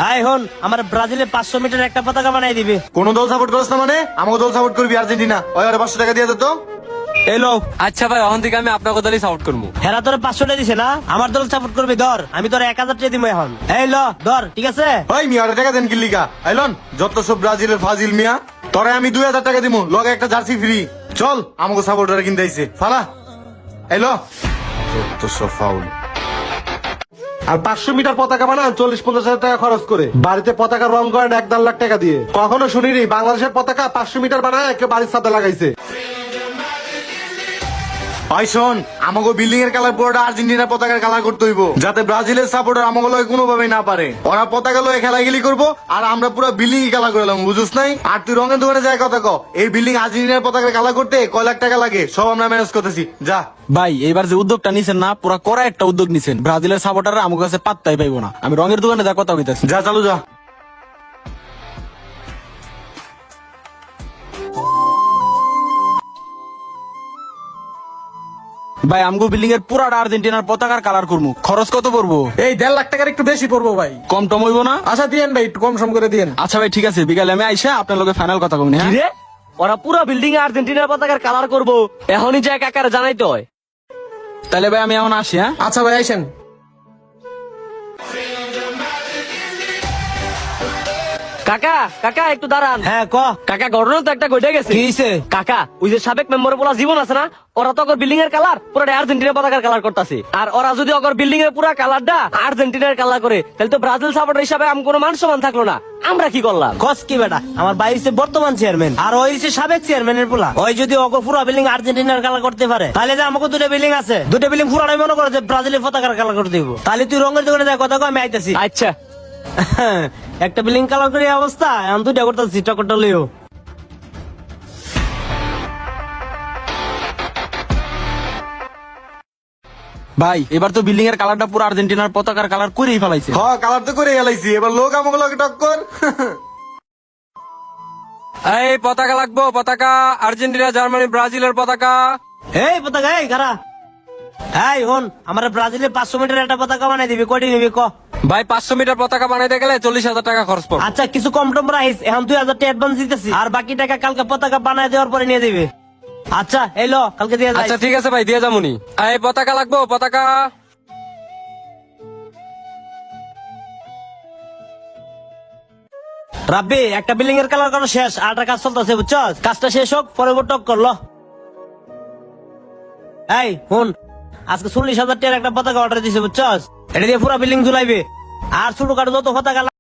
আয় হন, আমার ব্রাজিলের 500 মিটার একটা পতাকা বানাই দিবে। কোন দল সাপোর্ট করছ না মানে? আমাকে দল সাপোর্ট করবি আর্জেন্টিনা। ওই আরে 500 টাকা দিয়ে দে তো। এলো আচ্ছা ভাই, এখন থেকে আমি আপনাকে দলই সাপোর্ট করবো। হেরা তোর 500 টাকা দিছে না, আমার দল সাপোর্ট করবি। ধর, আমি তোর 1000 টাকা দিব এখন। এই ল ধর, ঠিক আছে? ওই মিয়া ওরে টাকা দেন কি লিগা? আইলন যত সব ব্রাজিলের ফাজিল মিয়া। তোরে আমি 2000 টাকা দিমু, লগে একটা জার্সি ফ্রি। চল আমাকে সাপোর্টার কিনতে আইছে। ফালা আইলো যত সব ফাউল। আর 500 মিটার পতাকা বানান 40-50 হাজার টাকা খরচ করে। বাড়িতে পতাকা রং করেন 1-1.5 লাখ টাকা দিয়ে। কখনো শুনিনি বাংলাদেশের পতাকা 500 মিটার বানায় একে বাড়ির সাথে লাগাইছে। ভাই শোন, আমাকে বিল্ডিং এর কালার পুরোটা আর্জেন্টিনার পতাকার কালার করতে হইব, যাতে ব্রাজিলের সাপোর্টার আমাকে লয় কোনোভাবেই না পারে। ওরা পতাকা লয়ে খেলাগিলি করবো আর আমরা পুরো বিল্ডিং কালার করে এলাম, বুঝছ নাই? আর তুই রঙের দোকানে যায় কথা ক, এই বিল্ডিং আর্জেন্টিনার পতাকার কালার করতে কয় লাখ টাকা লাগে, সব আমরা ম্যানেজ করতেছি। যা ভাই, এইবার যে উদ্যোগটা নিছেন না, পুরা করা একটা উদ্যোগ নিছেন। ব্রাজিলের সাপোর্টাররা আমার কাছে পাত্তাই পাইবো না। আমি রঙের দোকানে যা কথা কইতাছি। যা চালু যা। ভাই, আমগো বিল্ডিং এর পুরাটা আর্জেন্টিনার পতাকার কালার করবো। খরচ কত পড়বো? এই 1.5 লাখ টাকার একটু বেশি পড়বো ভাই। কম টম হইব না? আচ্ছা দিয়েন ভাই, একটু কম সম করে দিয়েন। আচ্ছা ভাই, ঠিক আছে। বিকালে আমি আইসা আপনার লগে ফাইনাল কথা কমনি। হ্যাঁ রে, ওরা পুরো বিল্ডিং এ আর্জেন্টিনার পতাকার কালার করবো, এখনই যা কাকারে জানাইতে হয়। তাহলে ভাই আমি এখন আসি। হ্যাঁ আচ্ছা ভাই আইসেন। কাকা কাকা একটু দাঁড়ান। হ্যাঁ ক কাকা, ঘটনা তো একটা ঘটে গেছে। কি হইছে কাকা? ওই যে সাবেক মেম্বার বলা জীবন আছে না, ওরা তো বিল্ডিং এর কালার পুরো আর্জেন্টিনার পতাকার কালার করতেছে। আর ওরা যদি বিল্ডিং এর পুরো কালারটা আর্জেন্টিনার কালার করে, তাহলে তো ব্রাজিল সাপোর্টার হিসাবে আমি কোনো মান সম্মান থাকলো না। আমরা কি করলাম? কস কি বেটা, আমার ভাই হচ্ছে বর্তমান চেয়ারম্যান আর ওই হচ্ছে সাবেক চেয়ারম্যানের পোলা। ওই যদি পুরো বিল্ডিং আর্জেন্টিনার কালার করতে পারে, তাহলে যে আমাকে দুটো বিল্ডিং আছে, দুটো বিল্ডিং পুরাটাই মনে করে যে ব্রাজিলের পতাকার কালার করতে দিব। তাহলে তুই রঙের দোকানে যা কথা কয়, আমি আইতাছি। আচ্ছা, একটা বিল্ডিং কালার করে অবস্থা, এখন দুইটা করতেছি, টকরটা লইও। ভাই, এবার তো বিল্ডিং এর কালারটা পুরো আর্জেন্টিনার পতাকার কালার করেই ফেলাইছে। হ কালার তো করে গেলাইছি, এবার লোক আমাকে লগে টক্কর। এই পতাকা লাগবো, পতাকা আর্জেন্টিনা, জার্মানি, ব্রাজিলের পতাকা। এই পতাকা, এই খারা, এই হন, আমার ব্রাজিলের 500 মিটার একটা পতাকা বানাই দিবি। কয়টি নিবি ক? ভাই, 500 মিটার পতাকা বানাইতে গেলে 40,000 টাকা খরচ পড়বে। আচ্ছা, কিছু কম টম রাইস, এখন 2000 টাকা অ্যাডভান্স দিতেছি, আর বাকি টাকা কালকে পতাকা বানাই দেওয়ার পরে নিয়ে দিবে। আচ্ছা এলো, কালকে দিয়ে যাই। আচ্ছা ঠিক আছে ভাই, দিয়ে যামুনি। এই পতাকা লাগবো, পতাকা। রাব্বি, একটা বিল্ডিং এর কালার করা শেষ, আরেকটা কাজ চলতেছে, বুঝছস? কাজটা শেষ হোক, পরে টক করলো। এই হুন, আজকে 40,000 টাকার একটা পতাকা অর্ডার দিছে, বুঝছস? এটা দিয়ে পুরো বিল্ডিং ঝুলাইবে, আর ছোটখাটো যত পতাকা